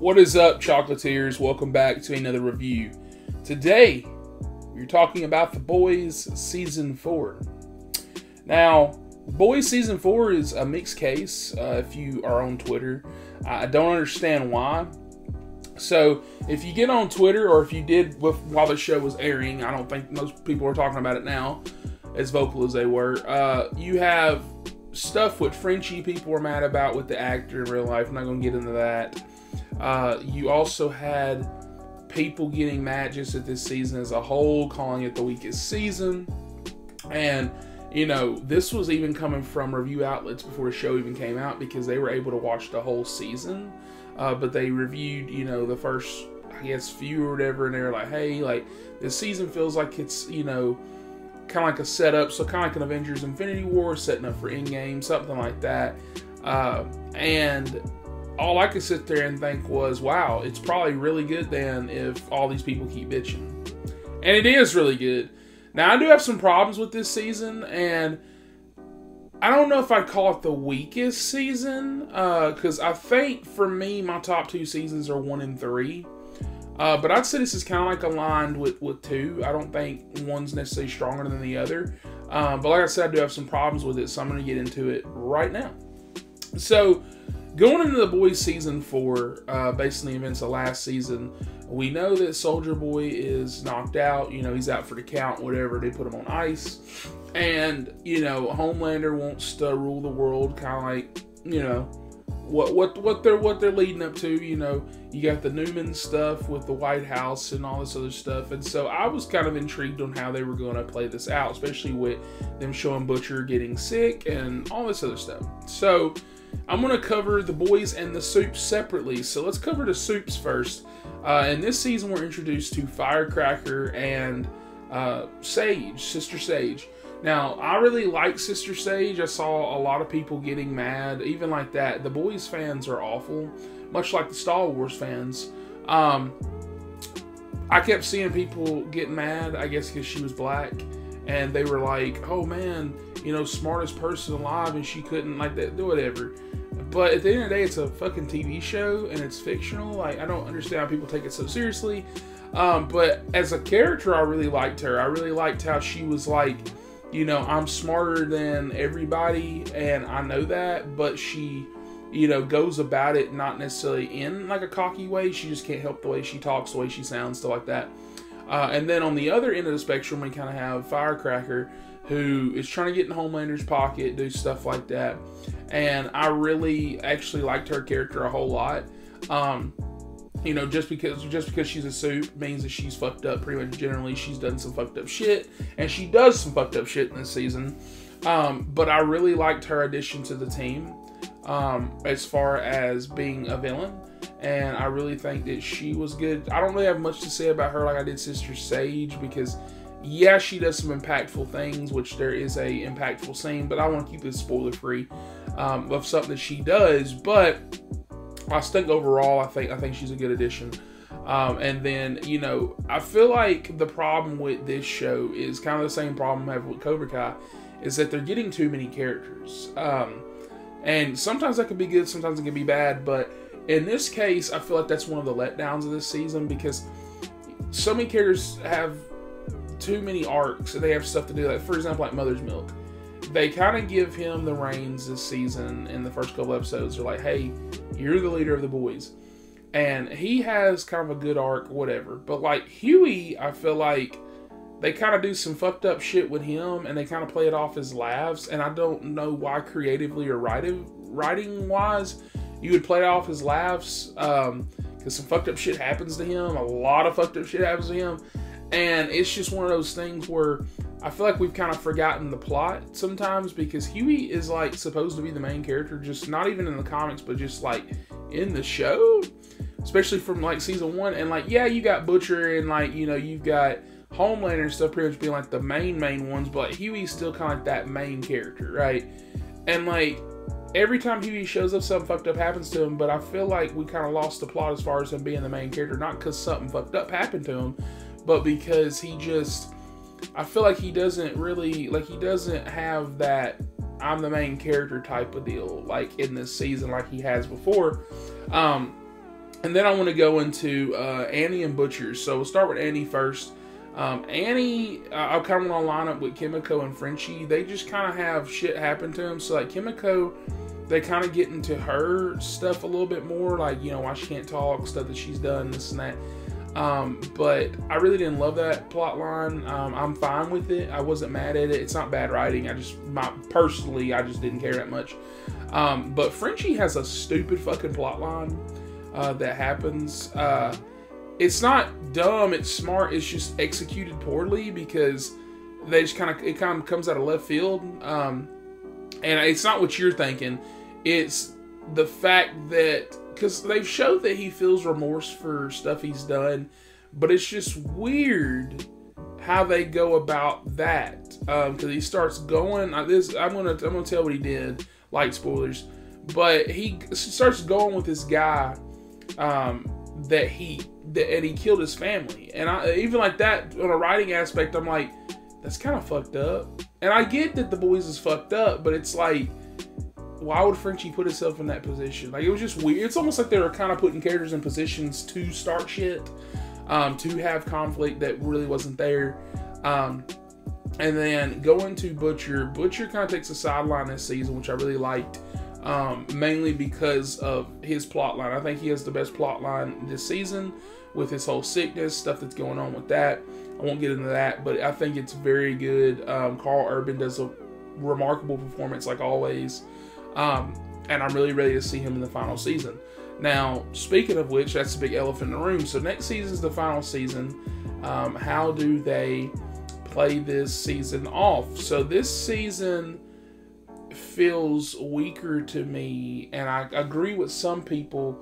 What is up, Chocolatiers? Welcome back to another review. Today, we're talking about The Boys Season 4. Now, The Boys Season 4 is a mixed case, if you are on Twitter. I don't understand why. So, if you get on Twitter, or if you did while the show was airing, I don't think most people are talking about it now, as vocal as they were. You have stuff with Frenchie people were mad about with the actor in real life. I'm not going to get into that. You also had people getting mad just at this season as a whole, calling it the weakest season. And, you know, this was even coming from review outlets before the show even came out, because they were able to watch the whole season. But they reviewed, you know, the first, I guess, few or whatever, and they were like, hey, like, this season feels like it's, you know, kind of like a setup, so kind of like an Avengers Infinity War, setting up for Endgame, something like that. And all I could sit there and think was, wow, it's probably really good then if all these people keep bitching. And it is really good. Now, I do have some problems with this season, and I don't know if I'd call it the weakest season, because I think, for me, my top two seasons are 1 and 3. But I'd say this is kind of like aligned with 2. I don't think one's necessarily stronger than the other. But like I said, I do have some problems with it, so I'm going to get into it right now. So, going into The Boys Season 4, based on the events of last season, we know that Soldier Boy is knocked out. You know, he's out for the count, whatever. They put him on ice. And, you know, Homelander wants to rule the world, kind of like, you know, what they're leading up to. You know, you got the Newman stuff with the White House and all this other stuff. And so I was kind of intrigued on how they were going to play this out, especially with them showing Butcher getting sick and all this other stuff. So I'm going to cover the boys and the Supes separately. So let's cover the Supes first. In this season, we're introduced to Firecracker and Sage, Sister Sage. Now, I really like Sister Sage. I saw a lot of people getting mad, even like that. The Boys fans are awful, much like the Star Wars fans. I kept seeing people get mad, I guess because she was black. And they were like, oh man, you know, smartest person alive, and she couldn't, like, that, do whatever. But at the end of the day, it's a fucking TV show, and it's fictional. Like, I don't understand how people take it so seriously. But as a character, I really liked her. I really liked how she was like, you know, I'm smarter than everybody, and I know that, but she, you know, goes about it not necessarily in, like, a cocky way. She just can't help the way she talks, the way she sounds, stuff like that. And then on the other end of the spectrum, we kind of have Firecracker, who is trying to get in Homelander's pocket, do stuff like that. And I really actually liked her character a whole lot. You know, just because she's a Supe means that she's fucked up. Pretty much generally, she's done some fucked up shit, and she does some fucked up shit in this season. But I really liked her addition to the team, as far as being a villain. And I really think that she was good. I don't really have much to say about her like I did Sister Sage, because yeah, she does some impactful things, which there is a impactful scene, but I want to keep this spoiler free of something that she does. But I think overall, I think she's a good addition. And then, you know, I feel like the problem with this show is kind of the same problem I have with Cobra Kai, is that they're getting too many characters. And sometimes that could be good, sometimes it can be bad, but in this case, I feel like that's one of the letdowns of this season, because so many characters have too many arcs, and they have stuff to do. Like, for example, like Mother's Milk. They kind of give him the reins this season in the first couple episodes. They're like, hey, you're the leader of the boys. And he has kind of a good arc, whatever. But like Huey, I feel like they kind of do some fucked up shit with him, and they kind of play it off as laughs. And I don't know why, creatively or writing-wise, you would play it off as laughs, because some fucked up shit happens to him. A lot of fucked up shit happens to him. And it's just one of those things where I feel like we've kind of forgotten the plot sometimes, because Huey is like supposed to be the main character, just not even in the comics, but just like in the show, especially from like season 1. And like, yeah, you got Butcher and like, you know, you've got Homelander and stuff pretty much being like the main ones, but like, Huey's still kind of like that main character, right? And like, every time Huey shows up, something fucked up happens to him, but I feel like we kind of lost the plot as far as him being the main character, not because something fucked up happened to him, but because he just, I feel like he doesn't really, like, he doesn't have that I'm the main character type of deal, like, in this season, like he has before. And then I want to go into Annie and Butcher. So we'll start with Annie first. Annie, I kind of want to line up with Kimiko and Frenchie. They just kind of have shit happen to them. So like Kimiko, they kind of get into her stuff a little bit more, like, you know, why she can't talk, stuff that she's done, this and that. But I really didn't love that plot line. I'm fine with it. I wasn't mad at it. It's not bad writing. Personally, I just didn't care that much. But Frenchie has a stupid fucking plot line that happens. It's not dumb, it's smart, it's just executed poorly because they just it kind of comes out of left field. And it's not what you're thinking. It's the fact that, because they've showed that he feels remorse for stuff he's done, but it's just weird how they go about that. Because he starts going, I'm gonna tell what he did, light spoilers, but he starts going with this guy and he killed his family. And even like that, on a writing aspect, I'm like, that's kind of fucked up. And I get that The Boys is fucked up, but it's like, why would Frenchie put himself in that position? Like, it was just weird. It's almost like they were kind of putting characters in positions to start shit, to have conflict that really wasn't there. And then going to Butcher. Butcher kind of takes a sideline this season, which I really liked, mainly because of his plot line. I think he has the best plot line this season with his whole sickness, stuff that's going on with that. I won't get into that, but I think it's very good. Carl Urban does a remarkable performance like always. And I'm really ready to see him in the final season. Now, speaking of which, that's a big elephant in the room. So next season's the final season. How do they play this season off? So this season feels weaker to me, and I agree with some people,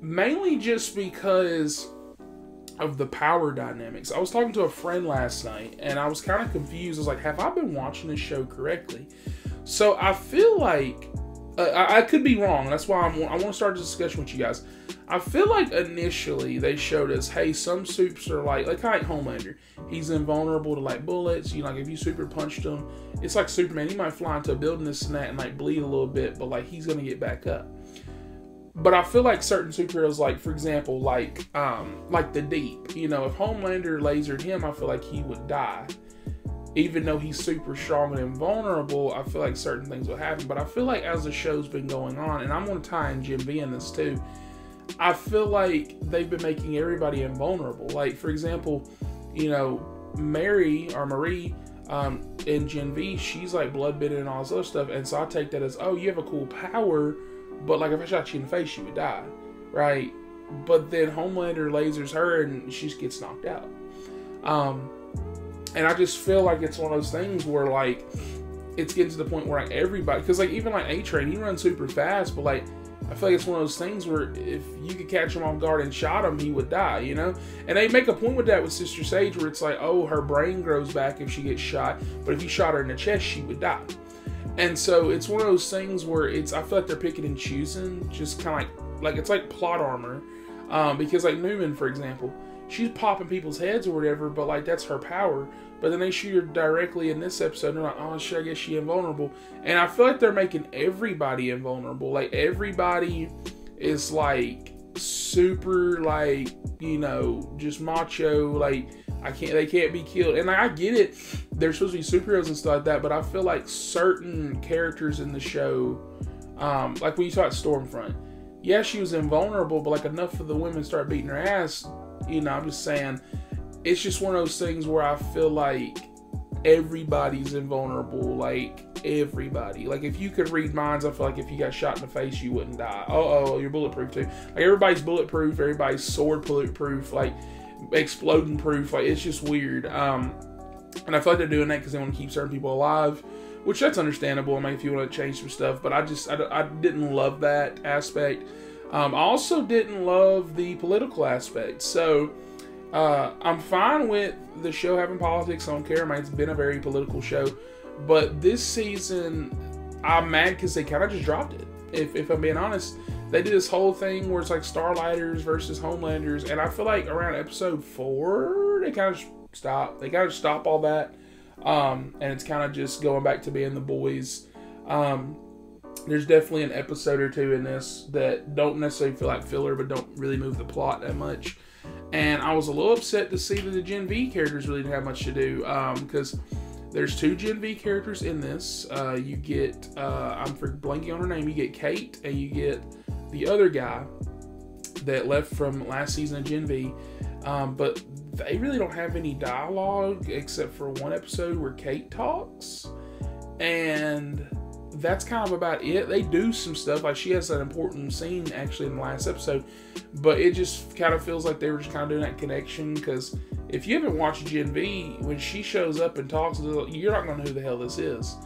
mainly just because of the power dynamics. I was talking to a friend last night, and I was kind of confused. I was like, have I been watching this show correctly? So I feel like, I could be wrong. That's why I want to start this discussion with you guys. I feel like initially they showed us, hey, some supes are like kind of like Homelander. He's invulnerable to like bullets. You know, like if you super punched him, it's like Superman. He might fly into a building, this and that, and like bleed a little bit, but like he's gonna get back up. But I feel like certain superheroes, like for example, like the Deep. You know, if Homelander lasered him, I feel like he would die. Even though he's super strong and invulnerable, I feel like certain things will happen. But I feel like as the show's been going on, and I'm going to tie in Gen V in this too, I feel like they've been making everybody invulnerable. Like, for example, you know, Marie in Gen V, she's like bloodbitten and all this other stuff. And so I take that as, oh, you have a cool power, but like if I shot you in the face, you would die, right? But then Homelander lasers her and she gets knocked out. And I just feel like it's one of those things where, like, it's getting to the point where, like, everybody... Because, like, even, like, A-Train, he runs super fast, but, like, I feel like it's one of those things where if you could catch him off guard and shot him, he would die, you know? And they make a point with that with Sister Sage, where it's like, oh, her brain grows back if she gets shot, but if you shot her in the chest, she would die. And so it's one of those things where I feel like they're picking and choosing, just kind of like it's like plot armor. Because, like, Newman, for example, she's popping people's heads or whatever, but, like, that's her power. But then they shoot her directly in this episode, and they're like, oh, shit, I guess she's invulnerable. And I feel like they're making everybody invulnerable. Like, everybody is, like, super, like, you know, just macho, like, they can't be killed. And, like, I get it. They're supposed to be superheroes and stuff like that, but I feel like certain characters in the show, like when you talk Stormfront, yeah, she was invulnerable, but, like, enough for the women to start beating her ass. You know, I'm just saying, it's just one of those things where I feel like everybody's invulnerable, like, everybody. Like, if you could read minds, I feel like if you got shot in the face, you wouldn't die. Oh, you're bulletproof too. Like, everybody's bulletproof, everybody's sword bulletproof, like, exploding proof. Like, it's just weird. And I feel like they're doing that because they want to keep certain people alive, which that's understandable. I mean, if you want to change some stuff, but I didn't love that aspect. I also didn't love the political aspect. So, I'm fine with the show having politics. I don't care. I mean, it's been a very political show. But this season, I'm mad because they kind of just dropped it. If I'm being honest, they did this whole thing where it's like Starlighters versus Homelanders. And I feel like around episode 4, they kind of stop. They kind of stop all that. And it's kind of just going back to being the boys. There's definitely an episode or two in this that don't necessarily feel like filler, but don't really move the plot that much. And I was a little upset to see that the Gen V characters really didn't have much to do, because there's 2 Gen V characters in this. You get, I'm blanking on her name, you get Kate, and you get the other guy that left from last season of Gen V. But they really don't have any dialogue except for one episode where Kate talks. And that's kind of about it. They do some stuff, like she has an important scene actually in the last episode, but it just kind of feels like they were just kind of doing that connection, because if you haven't watched Gen V, when she shows up and talks, you're not going to know who the hell this is.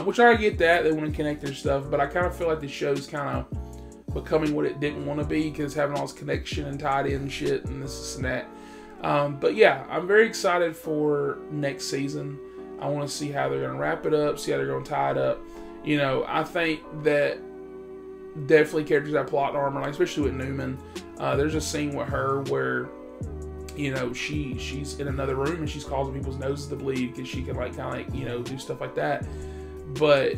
Which I get that, they want to connect their stuff, but I kind of feel like the show's kind of becoming what it didn't want to be, because having all this connection and tied in shit and this and that. But yeah, I'm very excited for next season. I want to see how they're going to wrap it up, see how they're going to tie it up. You know, I think that definitely characters that plot armor, like especially with Newman. There's a scene with her where, you know, she's in another room and she's causing people's noses to bleed because she can like kind of, you know, do stuff like that. But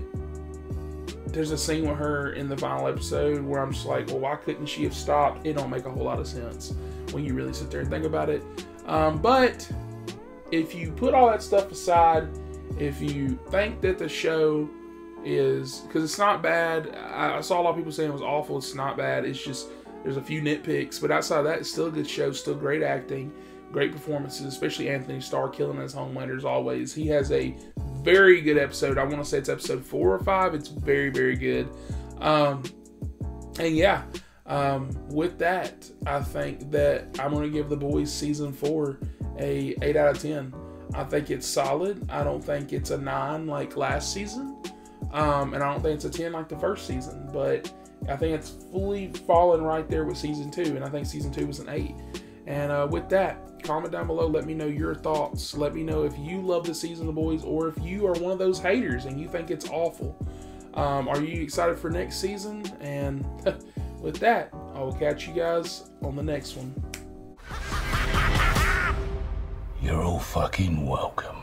there's a scene with her in the final episode where I'm just like, well, why couldn't she have stopped? It don't make a whole lot of sense when you really sit there and think about it. But if you put all that stuff aside, if you think that the show is, because it's not bad, I saw a lot of people saying it was awful. It's not bad. It's just there's a few nitpicks, but outside of that, it's still a good show. Still great acting, great performances, especially Anthony Starr killing his Homelander as always. He has a very good episode. I want to say it's episode 4 or 5. It's very, very good. And yeah, with that, I think that I'm going to give The Boys season 4 a 8 out of 10. I think it's solid. I don't think it's a 9 like last season. And I don't think it's a 10 like the first season, but I think it's fully fallen right there with season 2, and I think season 2 was an 8. And with that, comment down below, let me know your thoughts. Let me know if you love the season of The Boys, or if you are one of those haters and you think it's awful. Are you excited for next season? And with that, I will catch you guys on the next one. You're all fucking welcome.